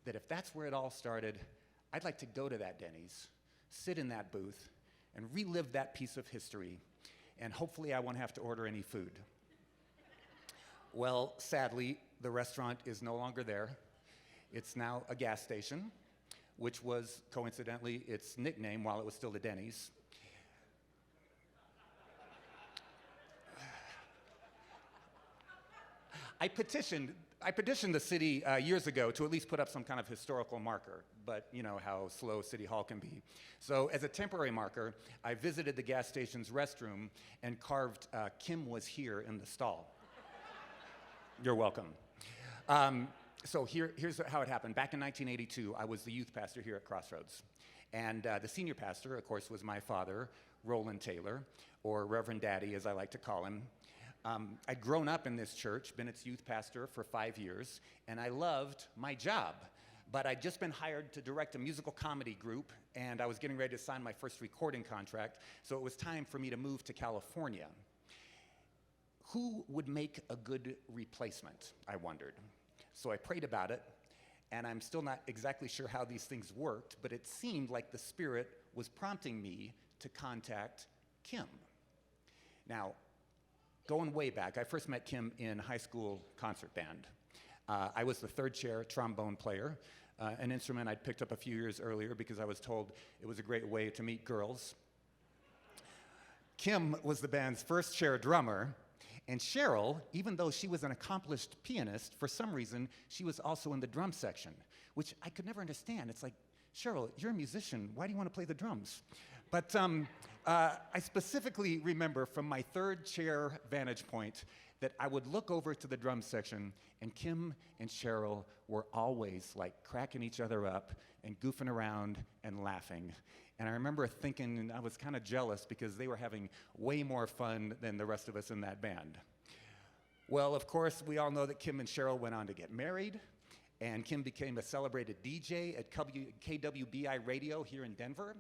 that if that's where it all started, I'd like to go to that Denny's, sit in that booth, and relive that piece of history, and hopefully I won't have to order any food. Well, sadly, the restaurant is no longer there. It's now a gas station, which was, coincidentally, its nickname while it was still the Denny's. I petitioned the city years ago to at least put up some kind of historical marker, but you know how slow City Hall can be. So as a temporary marker, I visited the gas station's restroom and carved "Kim was here" in the stall. You're welcome. So here's how it happened. Back in 1982, I was the youth pastor here at Crossroads. And the senior pastor, of course, was my father, Roland Taylor, or Reverend Daddy, as I like to call him. I'd grown up in this church, been its youth pastor for 5 years, and I loved my job. But I'd just been hired to direct a musical comedy group, and I was getting ready to sign my first recording contract, so it was time for me to move to California. Who would make a good replacement, I wondered. So I prayed about it, and I'm still not exactly sure how these things worked, but it seemed like the Spirit was prompting me to contact Kim. Now, going way back, I first met Kim in high school concert band. I was the third chair trombone player, an instrument I'd picked up a few years earlier because I was told it was a great way to meet girls. Kim was the band's first chair drummer, and Sheryl, even though she was an accomplished pianist, for some reason, she was also in the drum section, which I could never understand. It's like, Sheryl, you're a musician. Why do you want to play the drums? But I specifically remember from my third chair vantage point that I would look over to the drum section, and Kim and Sheryl were always like cracking each other up and goofing around and laughing. And I remember thinking I was kind of jealous because they were having way more fun than the rest of us in that band. Well, of course, we all know that Kim and Sheryl went on to get married, and Kim became a celebrated DJ at KWBI Radio here in Denver.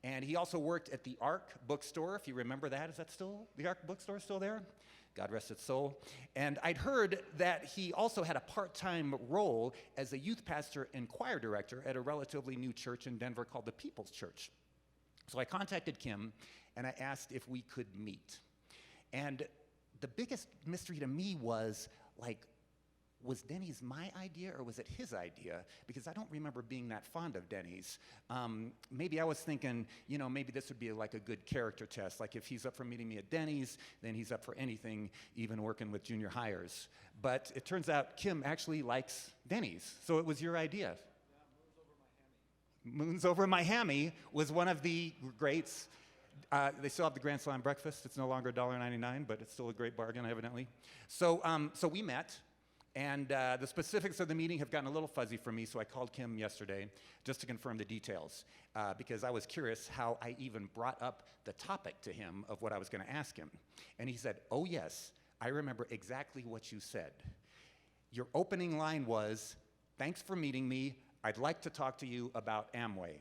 And he also worked at the Ark bookstore, if you remember that. Is that still, the Ark bookstore still there? God rest its soul. And I'd heard that he also had a part-time role as a youth pastor and choir director at a relatively new church in Denver called the People's Church. So I contacted Kim, and I asked if we could meet. And the biggest mystery to me was, like, was Denny's my idea or was it his idea? Because I don't remember being that fond of Denny's. Maybe I was thinking, you know, maybe this would be like a good character test. Like if he's up for meeting me at Denny's, then he's up for anything, even working with junior hires. But it turns out Kim actually likes Denny's, so it was your idea. Yeah, Moons Over My Hammy was one of the greats. They still have the Grand Slam breakfast. It's no longer $1.99, but it's still a great bargain, evidently. So we met. And the specifics of the meeting have gotten a little fuzzy for me, so I called Kim yesterday just to confirm the details, because I was curious how I even brought up the topic to him of what I was going to ask him. And he said, "Oh yes, I remember exactly what you said. Your opening line was, 'Thanks for meeting me. I'd like to talk to you about Amway.'"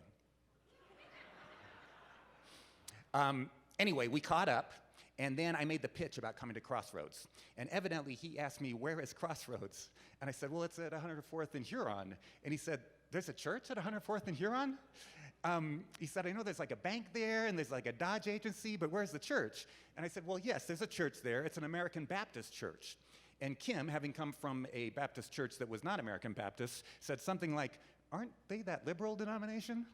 Anyway, we caught up. And then I made the pitch about coming to Crossroads. And evidently, he asked me, "Where is Crossroads?" And I said, "Well, it's at 104th and Huron." And he said, "There's a church at 104th and Huron?" He said, "I know there's like a bank there, and there's like a Dodge agency, but where's the church?" And I said, "Well, yes, there's a church there. It's an American Baptist church." And Kim, having come from a Baptist church that was not American Baptist, said something like, "Aren't they that liberal denomination?"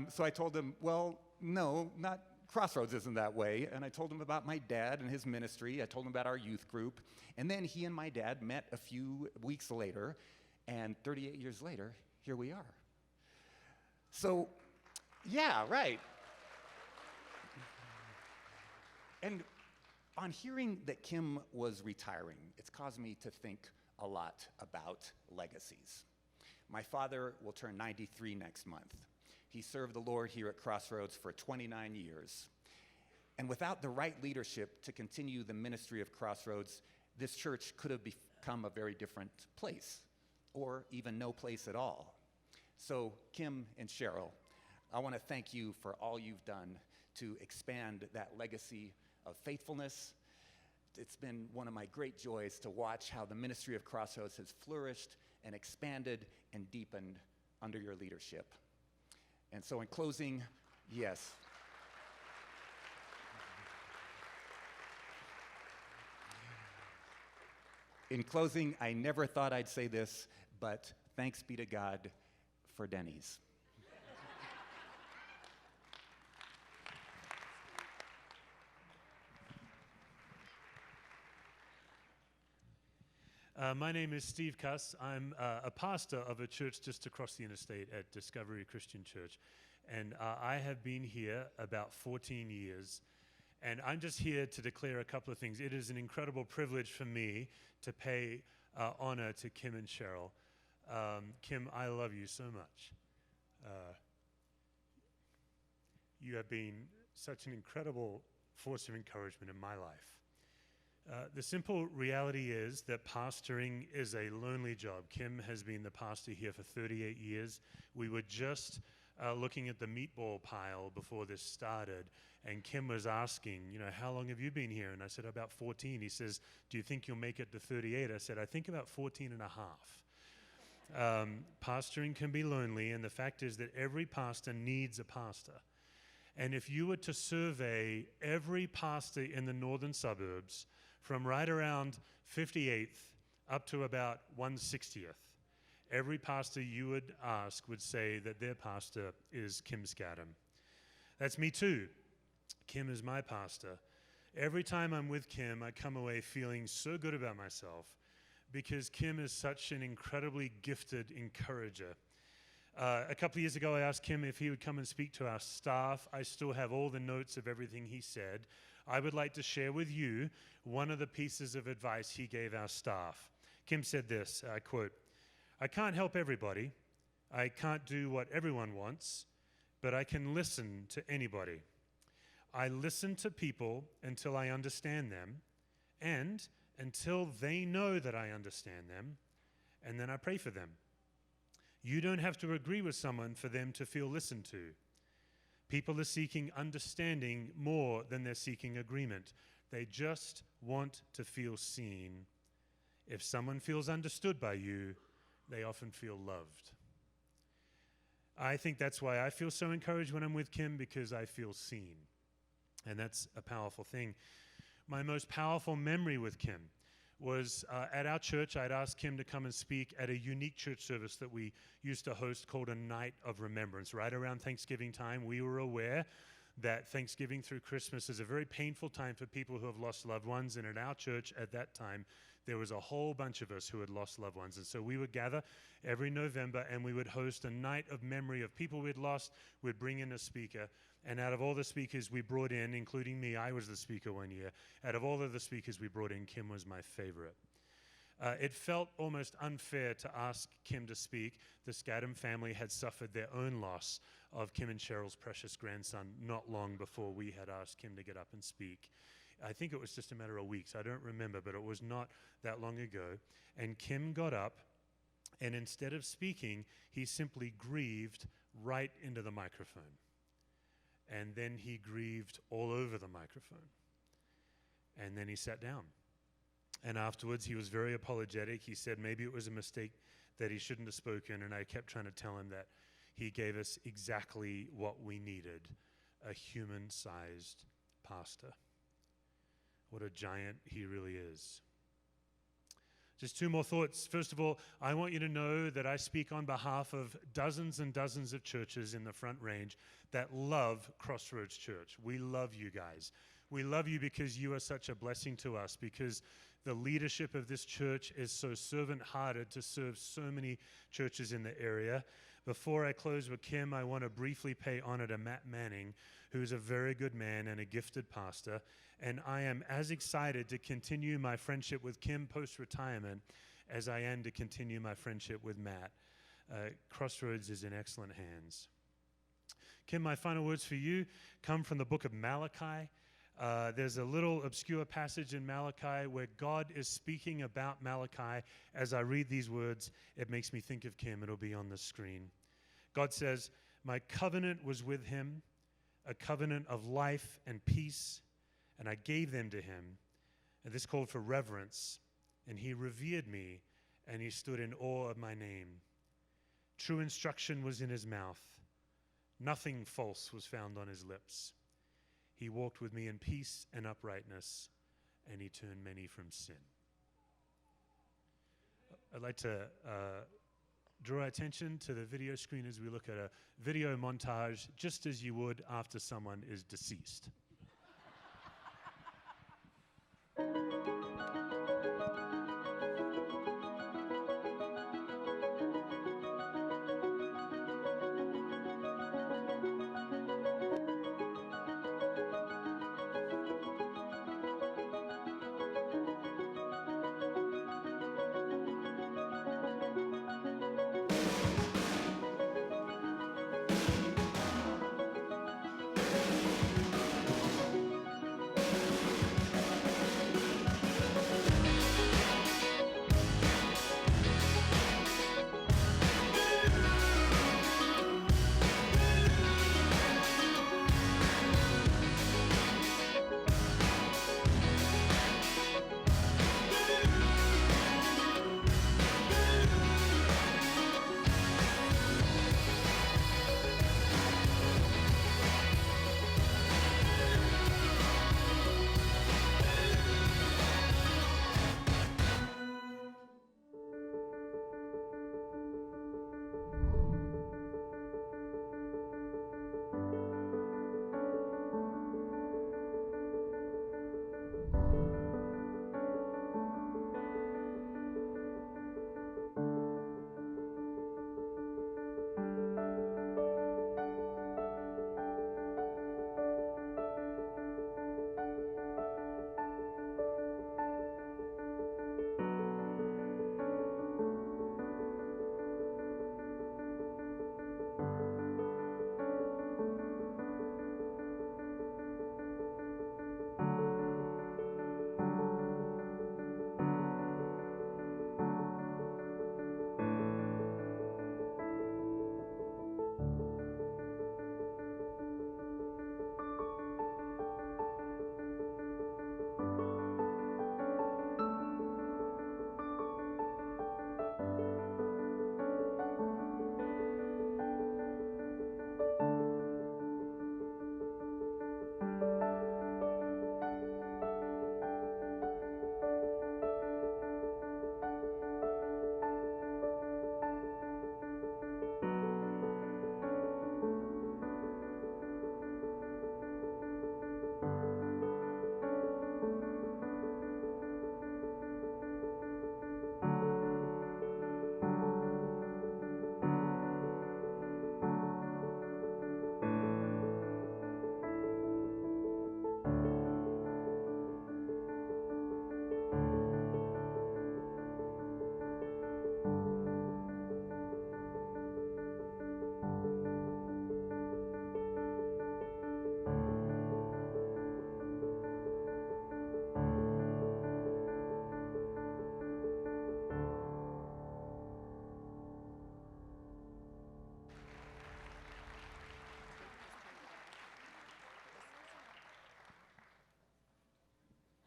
So I told him, "Well, no, not Crossroads isn't that way." And I told him about my dad and his ministry. I told him about our youth group. And then he and my dad met a few weeks later, and 38 years later, here we are. So, yeah, right. And on hearing that Kim was retiring, it's caused me to think a lot about legacies. My father will turn 93 next month. He served the Lord here at Crossroads for 29 years. And without the right leadership to continue the ministry of Crossroads, this church could have become a very different place, or even no place at all. So, Kim and Sheryl, I want to thank you for all you've done to expand that legacy of faithfulness. It's been one of my great joys to watch how the ministry of Crossroads has flourished and expanded and deepened under your leadership. And so in closing, yes. In closing, I never thought I'd say this, but thanks be to God for Denny's. My name is Steve Cuss. I'm a pastor of a church just across the interstate at Discovery Christian Church. And I have been here about 14 years. And I'm just here to declare a couple of things. It is an incredible privilege for me to pay honor to Kim and Sheryl. Kim, I love you so much. You have been such an incredible force of encouragement in my life. The simple reality is that pastoring is a lonely job. Kim has been the pastor here for 38 years. We were just looking at the meatball pile before this started, and Kim was asking, how long have you been here? And I said, about 14. He says, do you think you'll make it to 38? I said, I think about 14 and a half. Pastoring can be lonely, and the fact is that every pastor needs a pastor. And if you were to survey every pastor in the northern suburbs, from right around 58th up to about 160th, every pastor you would ask would say that their pastor is Kim Skattum. That's me too. Kim is my pastor. Every time I'm with Kim, I come away feeling so good about myself because Kim is such an incredibly gifted encourager. A couple of years ago, I asked Kim if he would come and speak to our staff. I still have all the notes of everything he said. I would like to share with you one of the pieces of advice he gave our staff. Kim said this, I quote, I can't help everybody. I can't do what everyone wants, but I can listen to anybody. I listen to people until I understand them and until they know that I understand them, and then I pray for them. You don't have to agree with someone for them to feel listened to. People are seeking understanding more than they're seeking agreement. They just want to feel seen. If someone feels understood by you, they often feel loved. I think that's why I feel so encouraged when I'm with Kim, because I feel seen. And that's a powerful thing. My most powerful memory with Kim was at our church. I'd asked Kim to come and speak at a unique church service that we used to host called a Night of Remembrance. Right around Thanksgiving time, we were aware that Thanksgiving through Christmas is a very painful time for people who have lost loved ones. And at our church at that time, there was a whole bunch of us who had lost loved ones. And so we would gather every November and we would host a night of memory of people we'd lost. We'd bring in a speaker. And out of all the speakers we brought in, including me, I was the speaker one year. Out of all of the speakers we brought in, Kim was my favorite. It felt almost unfair to ask Kim to speak. The Skattum family had suffered their own loss of Kim and Sheryl's precious grandson not long before we had asked Kim to get up and speak. I think it was just a matter of weeks. I don't remember, but it was not that long ago. And Kim got up, and instead of speaking, he simply grieved right into the microphone. And then he grieved all over the microphone. And then he sat down. And afterwards, he was very apologetic. He said maybe it was a mistake that he shouldn't have spoken, and I kept trying to tell him that he gave us exactly what we needed, a human-sized pastor. What a giant he really is. Just two more thoughts. First of all, I want you to know that I speak on behalf of dozens and dozens of churches in the Front Range that love Crossroads Church. We love you guys. We love you because you are such a blessing to us, because the leadership of this church is so servant-hearted to serve so many churches in the area. Before I close with Kim, I want to briefly pay honor to Matt Manning, who's a very good man and a gifted pastor. And I am as excited to continue my friendship with Kim post-retirement as I am to continue my friendship with Matt. Crossroads is in excellent hands. Kim, my final words for you come from the book of Malachi. There's a little obscure passage in Malachi where God is speaking about Malachi. As I read these words, it makes me think of Kim. It'll be on the screen. God says, my covenant was with him, a covenant of life and peace, and I gave them to him. And this called for reverence, and he revered me and he stood in awe of my name. True instruction was in his mouth. Nothing false was found on his lips. He walked with me in peace and uprightness, and he turned many from sin. I'd like to draw attention to the video screen as we look at a video montage, just as you would after someone is deceased.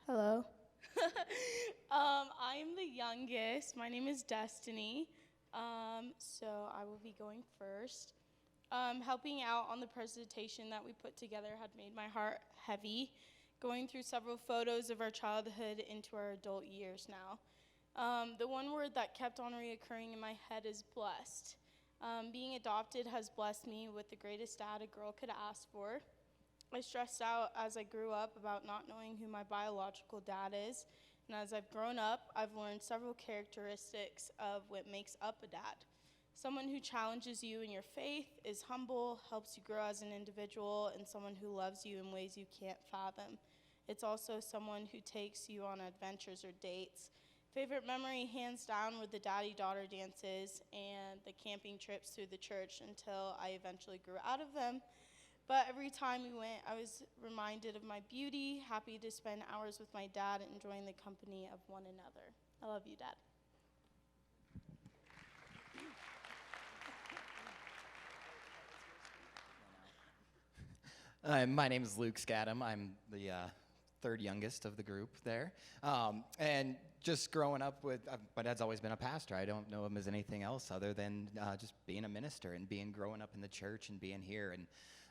Hello. I'm the youngest. My name is Destiny. So I will be going first. Helping out on the presentation that we put together had made my heart heavy, going through several photos of our childhood into our adult years now. The one word that kept on reoccurring in my head is blessed. Being adopted has blessed me with the greatest dad a girl could ask for. I stressed out as I grew up about not knowing who my biological dad is, and as I've grown up, I've learned several characteristics of what makes up a dad. Someone who challenges you in your faith, is humble, helps you grow as an individual, and someone who loves you in ways you can't fathom. It's also someone who takes you on adventures or dates. Favorite memory, hands down, were the daddy-daughter dances and the camping trips through the church until I eventually grew out of them. But every time we went, I was reminded of my beauty, happy to spend hours with my dad, enjoying the company of one another. I love you, Dad. My name is Luke Skattum. I'm the third youngest of the group there. And just growing up with, my dad's always been a pastor. I don't know him as anything else other than just being a minister and growing up in the church and being here.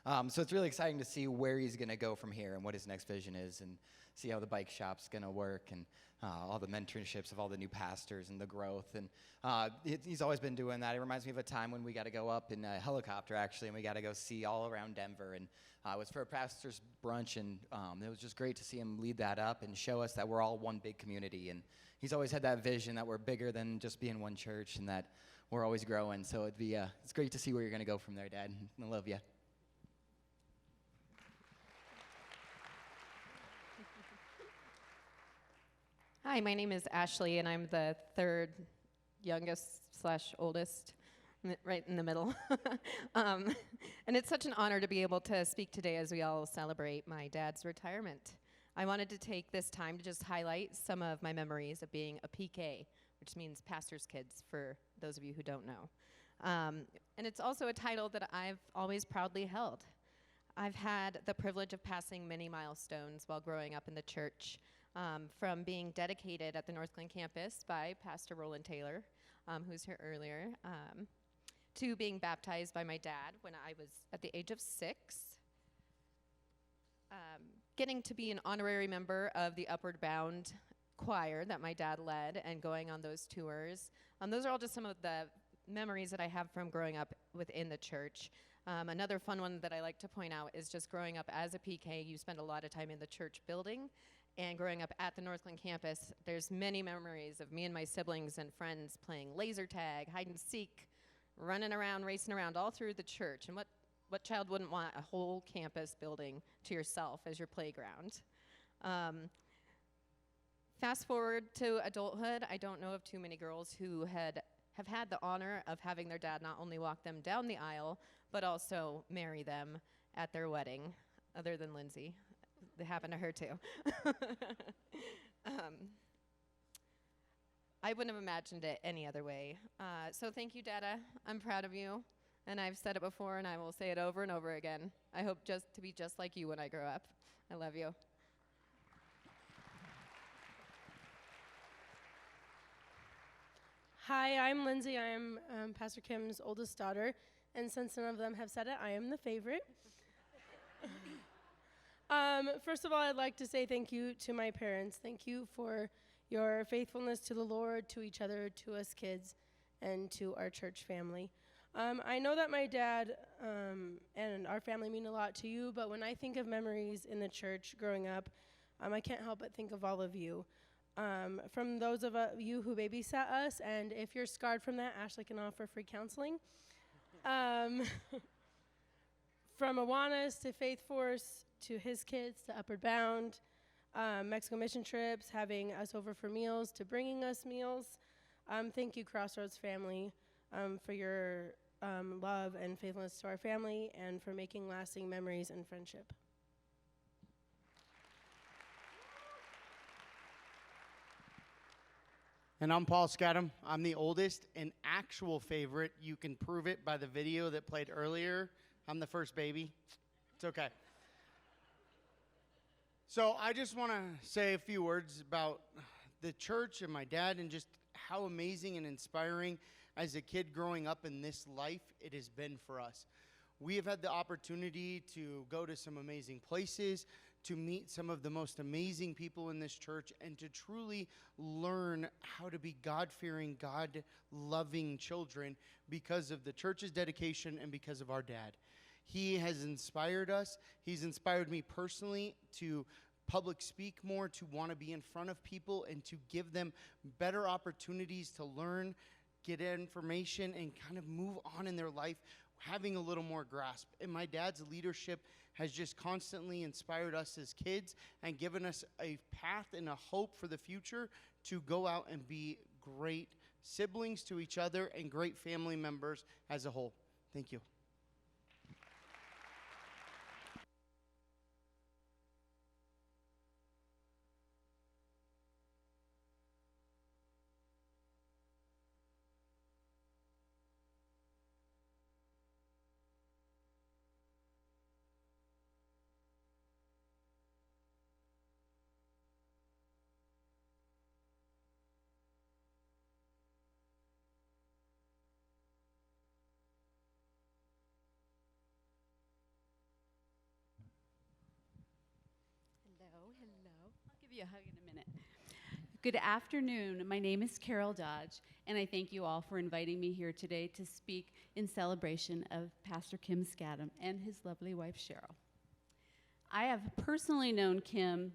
And so it's really exciting to see where he's going to go from here and what his next vision is, and see how the bike shop's going to work, and all the mentorships of all the new pastors and the growth. And he's always been doing that. It reminds me of a time when we got to go up in a helicopter, actually, and we got to go see all around Denver. And it was for a pastor's brunch, and it was just great to see him lead that up and show us that we're all one big community. And he's always had that vision that we're bigger than just being one church, and that we're always growing. So it's great to see where you're going to go from there, Dad. I love you. Hi, my name is Ashley, and I'm the third youngest/oldest, right in the middle. And it's such an honor to be able to speak today as we all celebrate my dad's retirement. I wanted to take this time to just highlight some of my memories of being a PK, which means pastor's kids, for those of you who don't know. And it's also a title that I've always proudly held. I've had the privilege of passing many milestones while growing up in the church, from being dedicated at the Northglenn campus by Pastor Roland Taylor, who's here earlier, to being baptized by my dad when I was at the age of 6, getting to be an honorary member of the Upward Bound choir that my dad led and going on those tours. Those are all just some of the memories that I have from growing up within the church. Another fun one that I like to point out is just growing up as a PK, you spend a lot of time in the church building. And growing up at the Northglenn campus, there's many memories of me and my siblings and friends playing laser tag, hide and seek, running around, racing around all through the church. And what child wouldn't want a whole campus building to yourself as your playground? Fast forward to adulthood, I don't know of too many girls who have had the honor of having their dad not only walk them down the aisle, but also marry them at their wedding, other than Lindsay. It happened to her too. I wouldn't have imagined it any other way. So thank you, Dada. I'm proud of you. And I've said it before, and I will say it over and over again. I hope just to be just like you when I grow up. I love you. Hi, I'm Lindsay. I'm Pastor Kim's oldest daughter. And since none of them have said it, I am the favorite. First of all, I'd like to say thank you to my parents. Thank you for your faithfulness to the Lord, to each other, to us kids, and to our church family. I know that my dad and our family mean a lot to you, but when I think of memories in the church growing up, I can't help but think of all of you. From those of you who babysat us, and if you're scarred from that, Ashley can offer free counseling. From Awanas to Faith Force, to his kids, to Upward Bound, Mexico mission trips, having us over for meals, to bringing us meals. Thank you, Crossroads family, for your love and faithfulness to our family, and for making lasting memories and friendship. And I'm Paul Skattum. I'm the oldest and actual favorite. You can prove it by the video that played earlier. I'm the first baby. It's okay. So I just want to say a few words about the church and my dad, and just how amazing and inspiring as a kid growing up in this life it has been for us. We have had the opportunity to go to some amazing places, to meet some of the most amazing people in this church, and to truly learn how to be God-fearing, God-loving children because of the church's dedication and because of our dad. He has inspired us. He's inspired me personally to public speak more, to want to be in front of people and to give them better opportunities to learn, get information, and kind of move on in their life, having a little more grasp. And my dad's leadership has just constantly inspired us as kids and given us a path and a hope for the future to go out and be great siblings to each other and great family members as a whole. Thank you. give you a hug in a minute. Good afternoon. My name is Carol Dodge, and I thank you all for inviting me here today to speak in celebration of Pastor Kim Skattum and his lovely wife, Sheryl. I have personally known Kim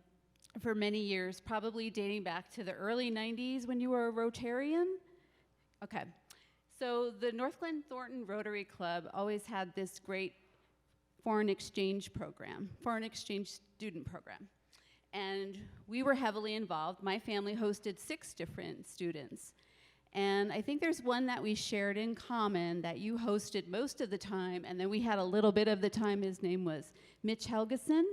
for many years, probably dating back to the early 90s when you were a Rotarian. Okay, so the Northglenn Thornton Rotary Club always had this great foreign exchange student program. And we were heavily involved. My family hosted 6 different students. And I think there's one that we shared in common that you hosted most of the time, and then we had a little bit of the time. His name was Mitch Helgeson.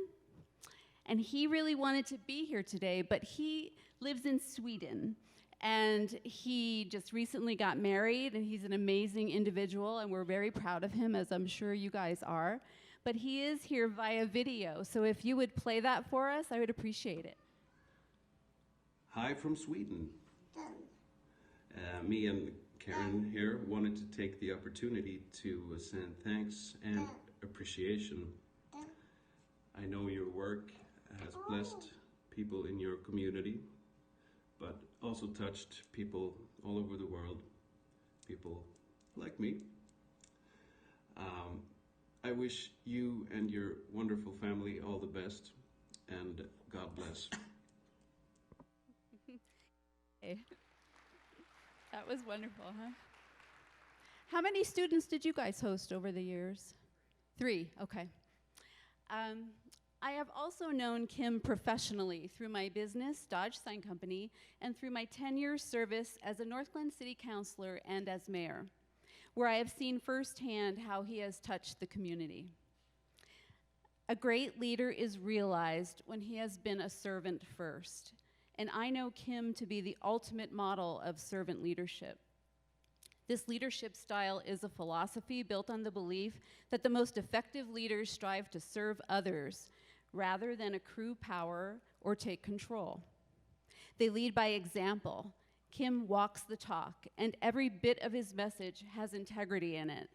And he really wanted to be here today, but he lives in Sweden. And he just recently got married, and he's an amazing individual, and we're very proud of him, as I'm sure you guys are. But he is here via video, so if you would play that for us, I would appreciate it. Hi from Sweden. Me and Karen here wanted to take the opportunity to send thanks and appreciation. I know your work has blessed people in your community, but also touched people all over the world, people like me. I wish you and your wonderful family all the best, and God bless. Hey. That was wonderful, huh? How many students did you guys host over the years? 3, okay. I have also known Kim professionally through my business, Dodge Sign Company, and through my 10-year service as a Northglenn City Councilor and as mayor, where I have seen firsthand how he has touched the community. A great leader is realized when he has been a servant first, and I know Kim to be the ultimate model of servant leadership. This leadership style is a philosophy built on the belief that the most effective leaders strive to serve others rather than accrue power or take control. They lead by example. Kim walks the talk, and every bit of his message has integrity in it.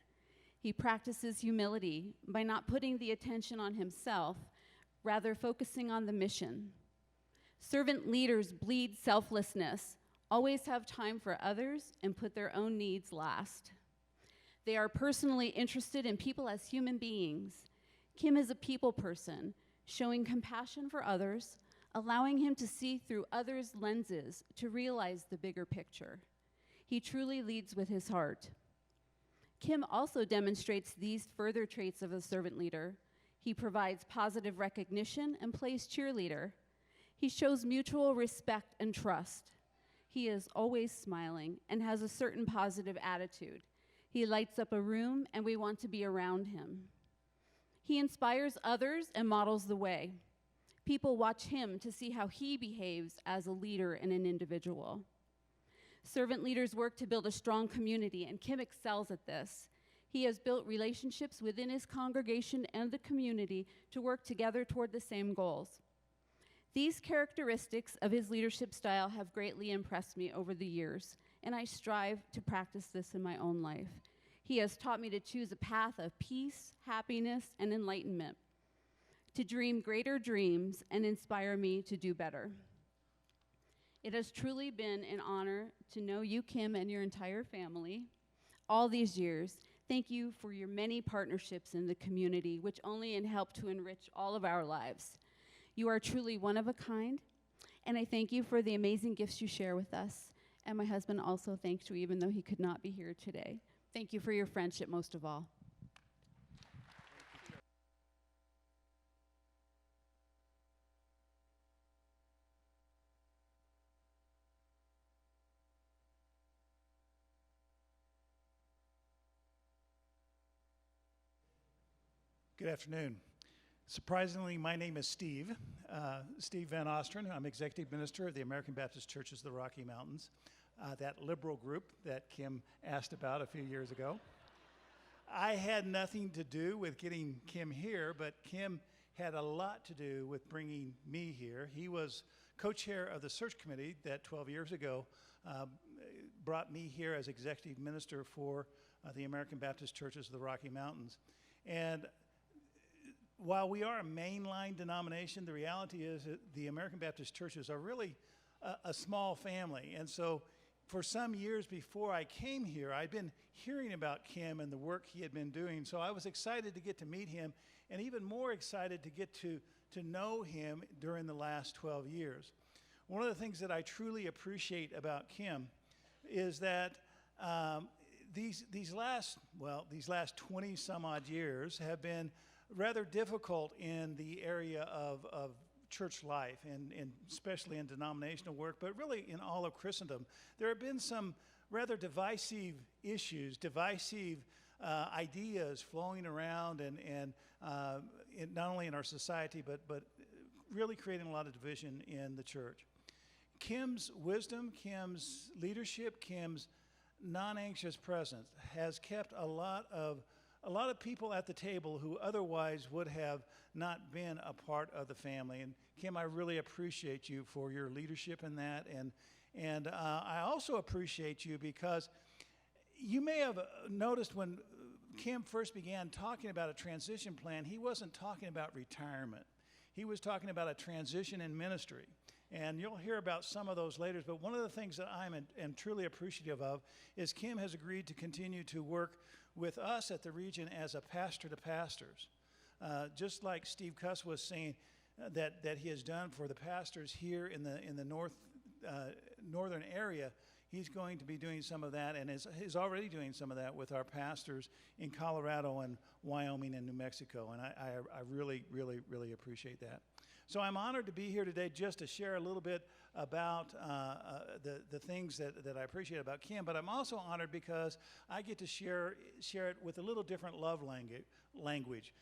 He practices humility by not putting the attention on himself, rather focusing on the mission. Servant leaders bleed selflessness, always have time for others, and put their own needs last. They are personally interested in people as human beings. Kim is a people person, showing compassion for others, allowing him to see through others' lenses to realize the bigger picture. He truly leads with his heart. Kim also demonstrates these further traits of a servant leader. He provides positive recognition and plays cheerleader. He shows mutual respect and trust. He is always smiling and has a certain positive attitude. He lights up a room, and we want to be around him. He inspires others and models the way. People watch him to see how he behaves as a leader and an individual. Servant leaders work to build a strong community, and Kim excels at this. He has built relationships within his congregation and the community to work together toward the same goals. These characteristics of his leadership style have greatly impressed me over the years, and I strive to practice this in my own life. He has taught me to choose a path of peace, happiness, and enlightenment, to dream greater dreams and inspire me to do better. It has truly been an honor to know you, Kim, and your entire family all these years. Thank you for your many partnerships in the community, which only help to enrich all of our lives. You are truly one of a kind, and I thank you for the amazing gifts you share with us. And my husband also thanks you, even though he could not be here today. Thank you for your friendship most of all. Good afternoon. Surprisingly, my name is Steve Van Ostran. I'm Executive Minister of the American Baptist Churches of the Rocky Mountains, that liberal group that Kim asked about a few years ago. I had nothing to do with getting Kim here, but Kim had a lot to do with bringing me here. He was co-chair of the search committee that 12 years ago brought me here as Executive Minister for the American Baptist Churches of the Rocky Mountains. And while we are a mainline denomination, the reality is that the American Baptist churches are really a small family. And so for some years before I came here, I'd been hearing about Kim and the work he had been doing. So I was excited to get to meet him, and even more excited to get to know him during the last 12 years. One of the things that I truly appreciate about Kim is that these last 20 some odd years have been rather difficult in the area of church life, and especially in denominational work, but really in all of Christendom. There have been some rather divisive issues, divisive ideas flowing around, and not only in our society, but really creating a lot of division in the church. Kim's wisdom, Kim's leadership, Kim's non-anxious presence has kept a lot of people at the table who otherwise would have not been a part of the family. And Kim, I really appreciate you for your leadership in that. And I also appreciate you because you may have noticed when Kim first began talking about a transition plan, he wasn't talking about retirement. He was talking about a transition in ministry. And you'll hear about some of those later. But one of the things that I'm truly appreciative of is Kim has agreed to continue to work with us at the region as a pastor to pastors. Just like Steve Cuss was saying that he has done for the pastors here in the northern area, he's going to be doing some of that, and is already doing some of that with our pastors in Colorado and Wyoming and New Mexico. And I really, really, really appreciate that. So I'm honored to be here today just to share a little bit about the things that I appreciate about Kim, but I'm also honored because I get to share it with a little different love language.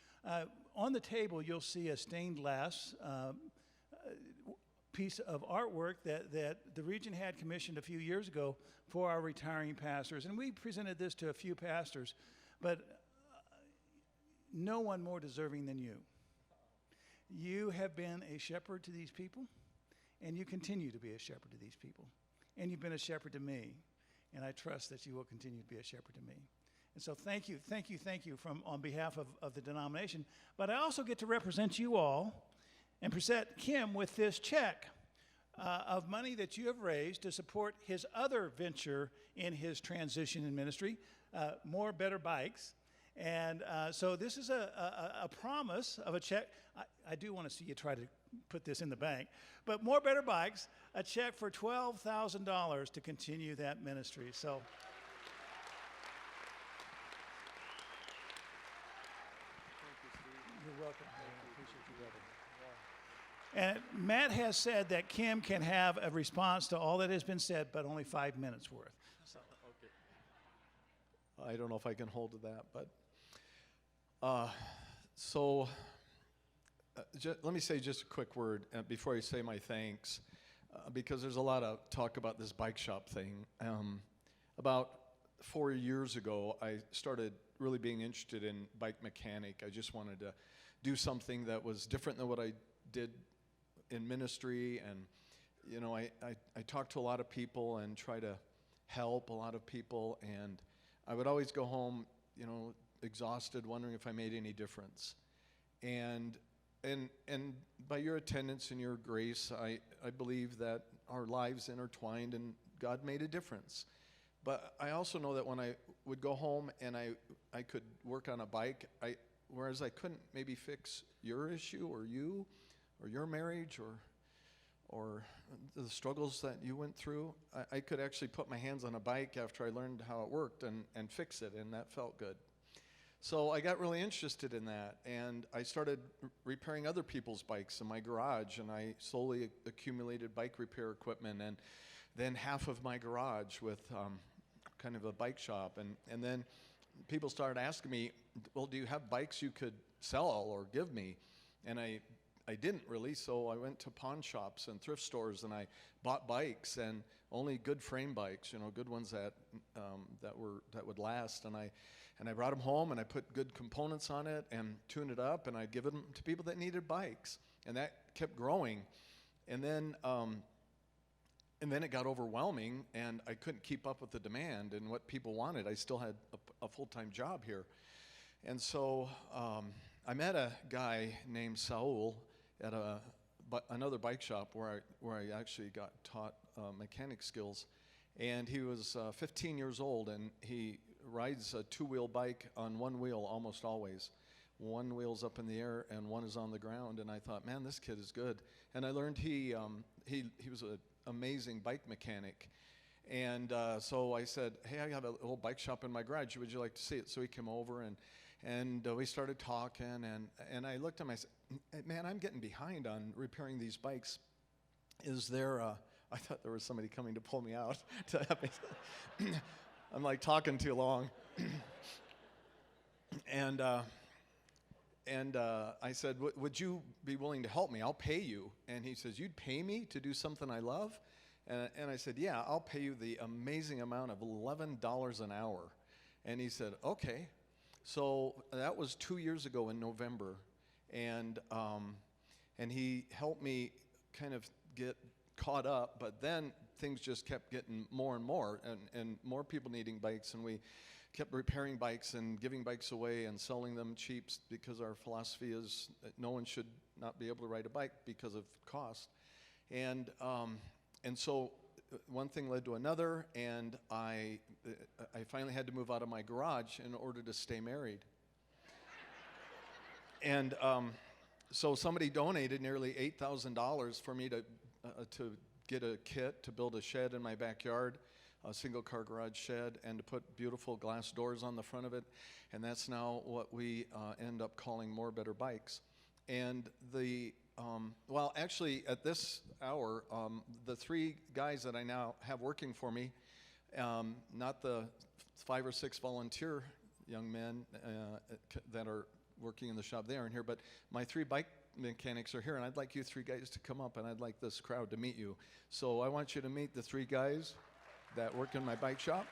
On the table, you'll see a stained glass piece of artwork that the region had commissioned a few years ago for our retiring pastors, and we presented this to a few pastors, but no one more deserving than you. You have been a shepherd to these people, and you continue to be a shepherd to these people. And you've been a shepherd to me, and I trust that you will continue to be a shepherd to me. And so thank you on behalf of the denomination. But I also get to represent you all and present Kim with this check of money that you have raised to support his other venture in his transition in ministry, More Better Bikes. And so this is a promise of a check. I do want to see you try to put this in the bank. But More Better Bikes, a check for $12,000 to continue that ministry. So you're welcome. I appreciate you, brother. And Matt has said that Kim can have a response to all that has been said, but only 5 minutes worth. So. Okay. I don't know if I can hold to that, but let me say just a quick word before I say my thanks, because there's a lot of talk about this bike shop thing. About 4 years ago, I started really being interested in bike mechanic. I just wanted to do something that was different than what I did in ministry, and you know, I talked to a lot of people and try to help a lot of people, and I would always go home, you know, exhausted, wondering if I made any difference. And by your attendance and your grace, I believe that our lives intertwined and God made a difference. But I also know that when I would go home and I could work on a bike, whereas I couldn't maybe fix your issue or your marriage or the struggles that you went through, I could actually put my hands on a bike after I learned how it worked and fix it, and that felt good. So I got really interested in that, and I started repairing other people's bikes in my garage, and I slowly accumulated bike repair equipment, and then half of my garage with kind of a bike shop. And then people started asking me, well, do you have bikes you could sell or give me? And I didn't really, so I went to pawn shops and thrift stores, and I bought bikes, and only good frame bikes, you know, good ones that would last. And I brought them home, and I put good components on it and tuned it up, and I'd give them to people that needed bikes, and that kept growing. And then it got overwhelming, and I couldn't keep up with the demand and what people wanted. I still had a full-time job here, and so I met a guy named Saul at another bike shop where I actually got taught mechanic skills. And he was 15 years old, and he rides a two-wheel bike on one wheel almost always. One wheel's up in the air and one is on the ground. And I thought, man, this kid is good. And I learned he was an amazing bike mechanic. And so I said, hey, I have a little bike shop in my garage. Would you like to see it? So he came over, and we started talking. And I looked at him. I said, man, I'm getting behind on repairing these bikes. Is there I thought there was somebody coming to pull me out. To help me. I'm like talking too long. And I said, would you be willing to help me? I'll pay you. And he says, you'd pay me to do something I love? And I said, yeah, I'll pay you the amazing amount of $11 an hour. And he said, okay. So that was 2 years ago in November. And he helped me kind of get caught up, but then things just kept getting more and more, and more people needing bikes, and we kept repairing bikes and giving bikes away and selling them cheap, because our philosophy is that no one should not be able to ride a bike because of cost. And so one thing led to another, and I finally had to move out of my garage in order to stay married. And so somebody donated nearly $8,000 for me to get a kit to build a shed in my backyard, a single-car garage shed, and to put beautiful glass doors on the front of it. And that's now what we end up calling More Better Bikes. And well, actually, at this hour, the three guys that I now have working for me, not the 5 or 6 volunteer young men that are working in the shop, they aren't here, but my 3 bike mechanics are here, and I'd like you 3 guys to come up, and I'd like this crowd to meet you. So I want you to meet the 3 guys that work in my bike shop.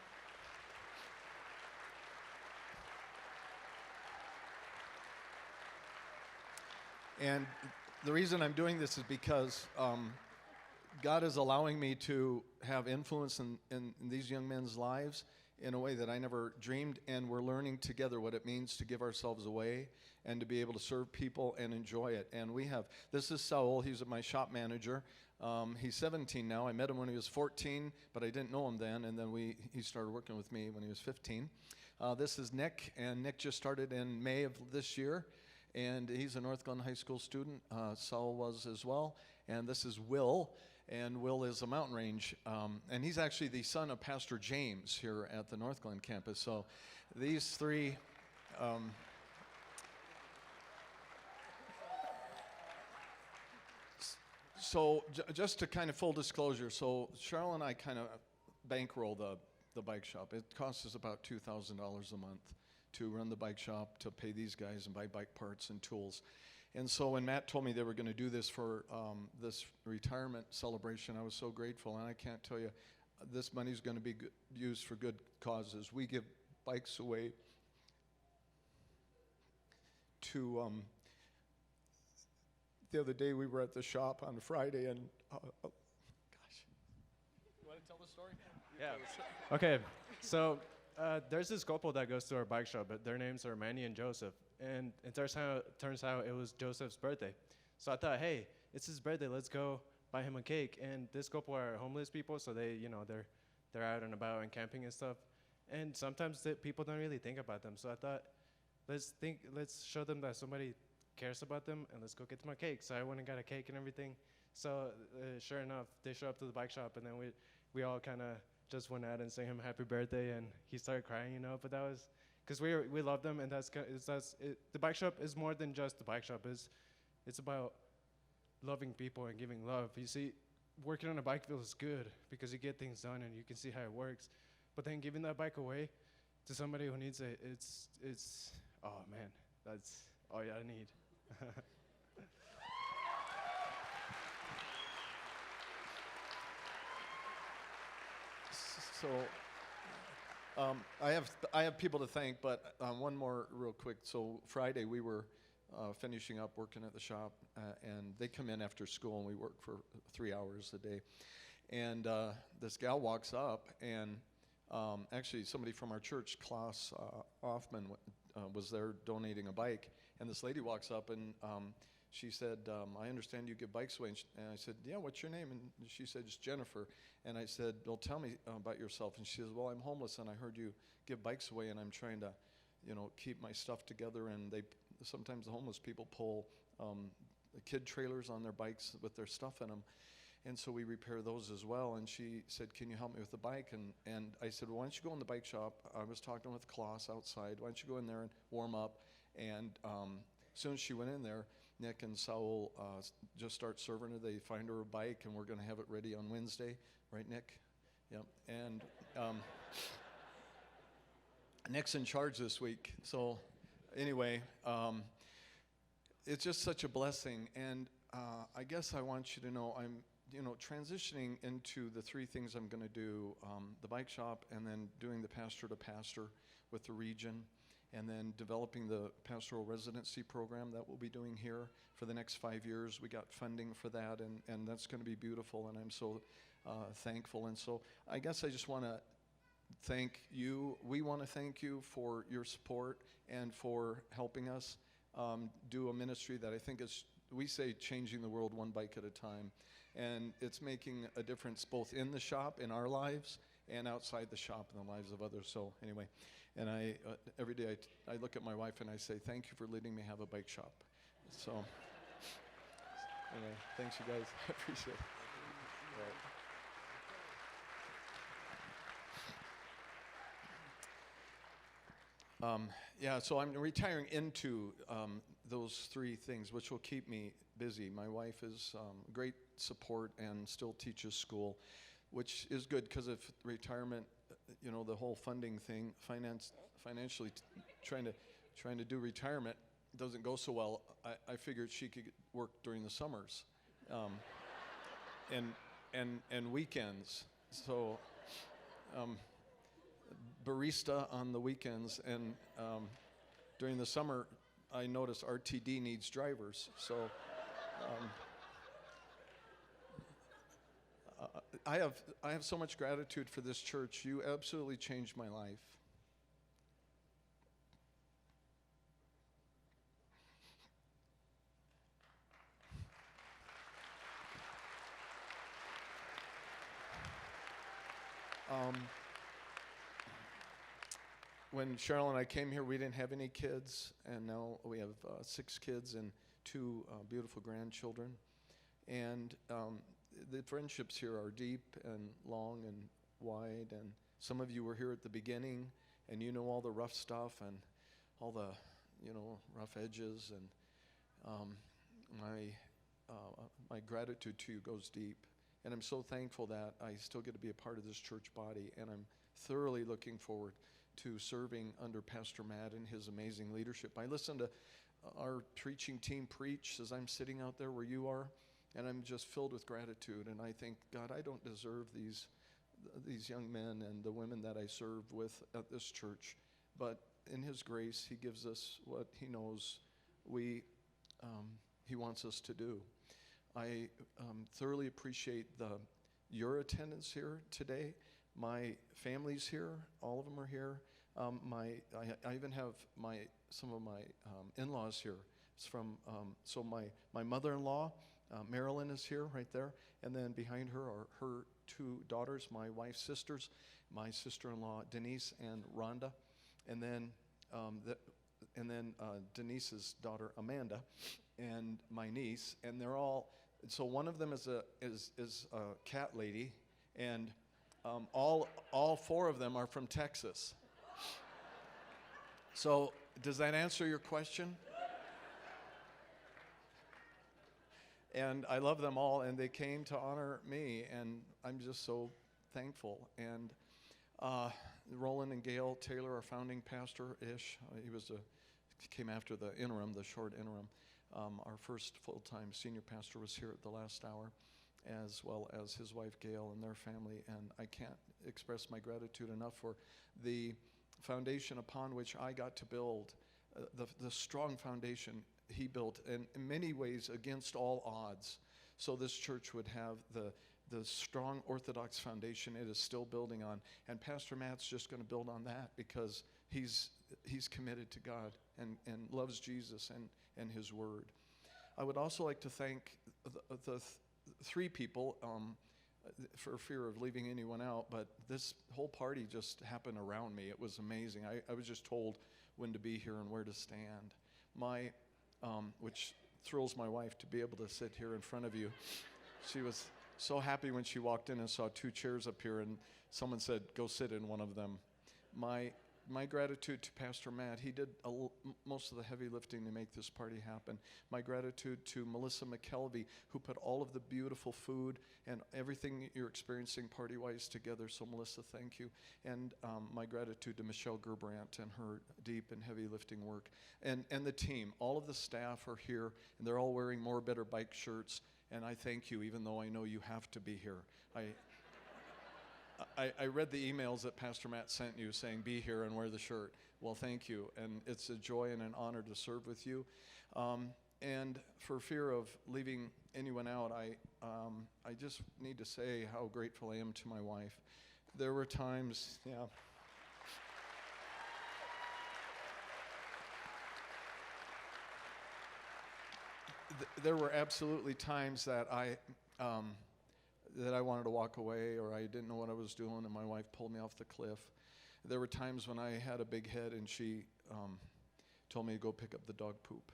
And the reason I'm doing this is because God is allowing me to have influence in these young men's lives in a way that I never dreamed, and we're learning together what it means to give ourselves away and to be able to serve people and enjoy it. And this is Saul, he's my shop manager. He's 17 now. I met him when he was 14, but I didn't know him then, and then he started working with me when he was 15. This is Nick, and Nick just started in May of this year, and he's a Northglenn High School student. Saul was as well. And this is Will. And Will is a mountain range, and he's actually the son of Pastor James here at the Northglenn campus. So these 3, just to kind of full disclosure, so Sheryl and I kind of bankroll the bike shop. It costs us about $2,000 a month to run the bike shop, to pay these guys and buy bike parts and tools. And so when Matt told me they were going to do this for this retirement celebration, I was so grateful. And I can't tell you, this money is going to be used for good causes. We give bikes away to, the other day we were at the shop on Friday, and gosh. You want to tell the story? Yeah. Okay, so there's this couple that goes to our bike shop, but their names are Manny and Joseph. And it turns out it was Joseph's birthday. So I thought, hey, it's his birthday, let's go buy him a cake. And this couple are homeless people, so they're out and about and camping and stuff. And sometimes people don't really think about them. So I thought, let's show them that somebody cares about them, and let's go get them a cake. So I went and got a cake and everything. So sure enough, they show up to the bike shop, and then we all kind of just went out and sang him happy birthday, and he started crying, but that was, because we love them, and the bike shop is more than just the bike shop. It's about loving people and giving love. You see, working on a bike feels good because you get things done and you can see how it works. But then giving that bike away to somebody who needs it, it's oh man, that's all I need. So I have people to thank, but one more real quick. So Friday we were finishing up working at the shop, and they come in after school, and we work for 3 hours a day. And this gal walks up, and actually somebody from our church, Klaus Hoffman, was there donating a bike, and this lady walks up and she said, I understand you give bikes away. And I said, yeah, what's your name? And she said, it's Jennifer. And I said, well, tell me about yourself. And she says, well, I'm homeless, and I heard you give bikes away, and I'm trying to, keep my stuff together. And sometimes the homeless people pull kid trailers on their bikes with their stuff in them. And so we repair those as well. And she said, can you help me with the bike? And I said, well, why don't you go in the bike shop? I was talking with Cuss outside. Why don't you go in there and warm up? And as soon as she went in there, Nick and Saul just start serving her. They find her a bike, and we're going to have it ready on Wednesday. Right, Nick? Yep. And Nick's in charge this week. So anyway, it's just such a blessing. And I guess I want you to know I'm transitioning into the three things I'm going to do, the bike shop, and then doing the pastor to pastor with the region, and then developing the pastoral residency program that we'll be doing here for the next 5 years. We got funding for that, and that's going to be beautiful, and I'm so thankful. And so I guess I just want to thank you. We want to thank you for your support and for helping us do a ministry that I think is, we say, changing the world one bike at a time. And it's making a difference both in the shop, in our lives, and outside the shop in the lives of others. So anyway, and I every day I look at my wife and I say, thank you for letting me have a bike shop. So anyway, thanks you guys. I appreciate it. Yeah, so I'm retiring into those three things, which will keep me busy. My wife is great support and still teaches school, which is good because if retirement, the whole funding thing, financially trying to do retirement doesn't go so well. I figured she could work during the summers, and weekends. So. Barista on the weekends, and during the summer I notice RTD needs drivers, so I have so much gratitude for this church. You absolutely changed my life. When Sheryl and I came here, we didn't have any kids, and now we have 6 kids and 2 beautiful grandchildren. And the friendships here are deep and long and wide, and some of you were here at the beginning, and you know all the rough stuff and all the, rough edges, and my gratitude to you goes deep. And I'm so thankful that I still get to be a part of this church body, and I'm thoroughly looking forward to serving under Pastor Matt and his amazing leadership. I listen to our preaching team preach as I'm sitting out there where you are, and I'm just filled with gratitude. And I think, God, I don't deserve these young men and the women that I serve with at this church, but in His grace, He gives us what He knows He wants us to do. I thoroughly appreciate your attendance here today. My family's here; all of them are here. I even have some of my in-laws here. It's from so my mother-in-law, Marilyn, is here right there, and then behind her are her 2 daughters, my wife's sisters, my sister-in-law Denise and Rhonda, and then Denise's daughter Amanda, and my niece, and they're all. So one of them is a cat lady, and all 4 of them are from Texas. So does that answer your question? And I love them all, and they came to honor me, and I'm just so thankful. And Roland and Gail Taylor, our founding pastor-ish, he came after the interim, the short interim. Our first full-time senior pastor was here at the last hour, as well as his wife Gail and their family, and I can't express my gratitude enough for the foundation upon which I got to build, the strong foundation he built, and in many ways against all odds, so this church would have the strong Orthodox foundation it is still building on. And Pastor Matt's just going to build on that because he's committed to God and loves Jesus and his word. I would also like to thank the three people, for fear of leaving anyone out, but this whole party just happened around me. It was amazing. I was just told when to be here and where to stand. Which thrills my wife to be able to sit here in front of you. She was so happy when she walked in and saw two chairs up here, and someone said, "Go sit in one of them." My gratitude to Pastor Matt. He did most of the heavy lifting to make this party happen. My gratitude to Melissa McKelvey, who put all of the beautiful food and everything you're experiencing party-wise together. So Melissa, thank you. And my gratitude to Michelle Gerbrandt and her deep and heavy lifting work. And the team. All of the staff are here, and they're all wearing More Better Bike shirts. And I thank you, even though I know you have to be here. I read the emails that Pastor Matt sent you saying, be here and wear the shirt. Well, thank you, and it's a joy and an honor to serve with you. And for fear of leaving anyone out, I just need to say how grateful I am to my wife. There were times, there were absolutely times that I wanted to walk away, or I didn't know what I was doing, and my wife pulled me off the cliff. There were times when I had a big head, and she told me to go pick up the dog poop.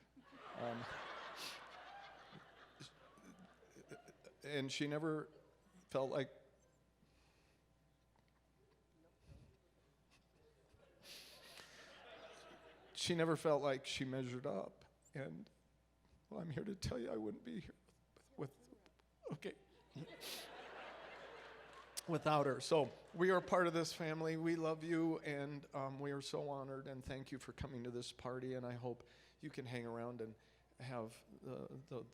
And she never felt like she measured up. And well, I'm here to tell you I wouldn't be here without her. So we are part of this family. We love you, and we are so honored, and thank you for coming to this party, and I hope you can hang around and have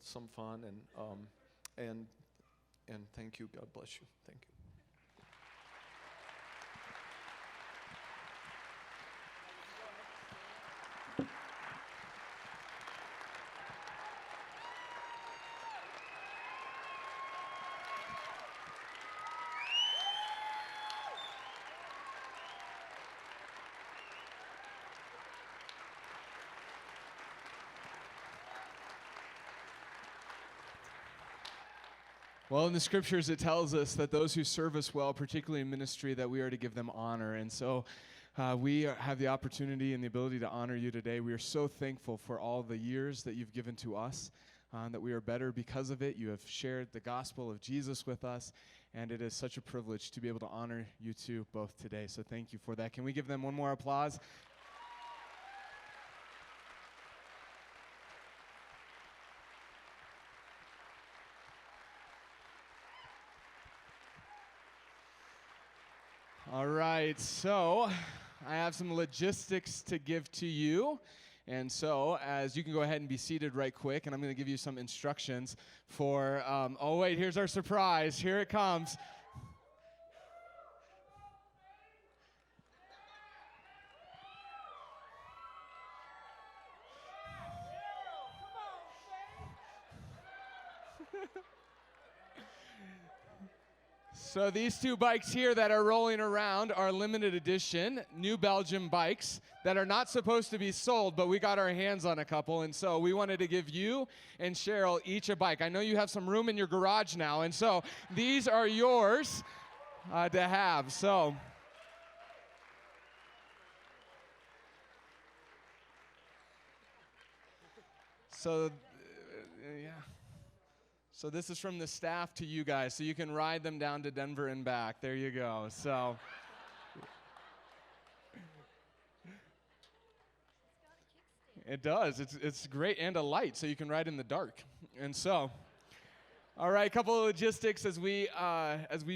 some fun, and thank you. God bless you. Thank you. Well, in the scriptures, it tells us that those who serve us well, particularly in ministry, that we are to give them honor. And so we have the opportunity and the ability to honor you today. We are so thankful for all the years that you've given to us, that we are better because of it. You have shared the gospel of Jesus with us, and it is such a privilege to be able to honor you two both today. So thank you for that. Can we give them one more applause? All right, so I have some logistics to give to you. And so, as you can go ahead and be seated right quick, and I'm going to give you some instructions for, oh wait, here's our surprise. Here it comes. So these two bikes here that are rolling around are limited edition New Belgium bikes that are not supposed to be sold, but we got our hands on a couple, and so we wanted to give you and Sheryl each a bike. I know you have some room in your garage now, and so these are yours to have. So yeah. So this is from the staff to you guys, so you can ride them down to Denver and back. There you go. So it does. It's great, and a light, so you can ride in the dark. And so, all right, a couple of logistics as we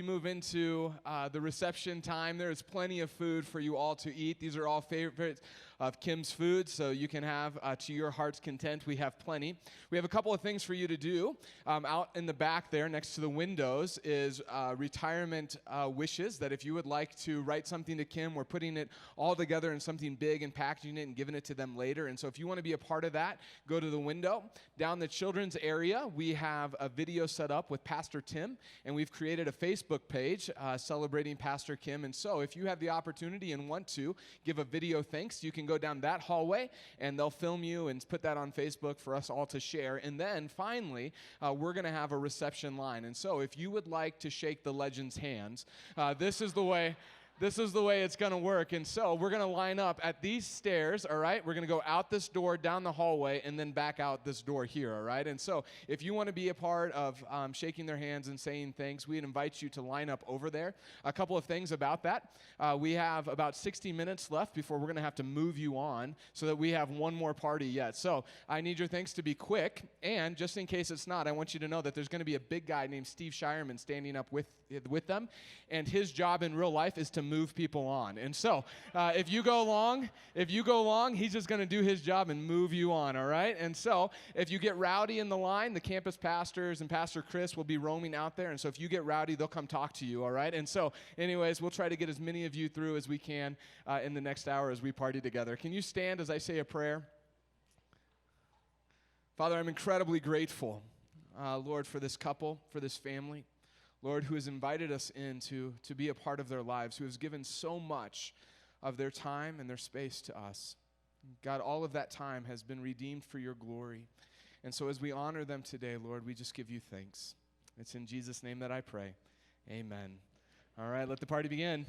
move into the reception time. There is plenty of food for you all to eat. These are all favorites of Kim's food, so you can have to your heart's content. We have plenty. We have a couple of things for you to do. Out in the back there next to the windows is retirement wishes, that if you would like to write something to Kim, we're putting it all together in something big and packaging it and giving it to them later. And so if you want to be a part of that, go to the window. Down the children's area, we have a video set up with Pastor Tim, and we've created a Facebook page celebrating Pastor Kim. And so if you have the opportunity and want to give a video thanks, you can go down that hallway, and they'll film you and put that on Facebook for us all to share. And then finally, we're going to have a reception line. And so if you would like to shake the legend's hands, this is the way it's going to work. And so we're going to line up at these stairs, all right? We're going to go out this door, down the hallway, and then back out this door here, all right? And so if you want to be a part of shaking their hands and saying thanks, we'd invite you to line up over there. A couple of things about that. We have about 60 minutes left before we're going to have to move you on so that we have one more party yet. So I need your thanks to be quick. And just in case it's not, I want you to know that there's going to be a big guy named Steve Shireman standing up with them. And his job in real life is to move people on. And so if you go long, he's just going to do his job and move you on, all right? And so if you get rowdy in the line, the campus pastors and Pastor Chris will be roaming out there. And so if you get rowdy, they'll come talk to you, all right? And so anyways, we'll try to get as many of you through as we can in the next hour as we party together. Can you stand as I say a prayer? Father, I'm incredibly grateful, Lord, for this couple, for this family. Lord, who has invited us in to be a part of their lives, who has given so much of their time and their space to us. God, all of that time has been redeemed for your glory. And so as we honor them today, Lord, we just give you thanks. It's in Jesus' name that I pray. Amen. All right, let the party begin.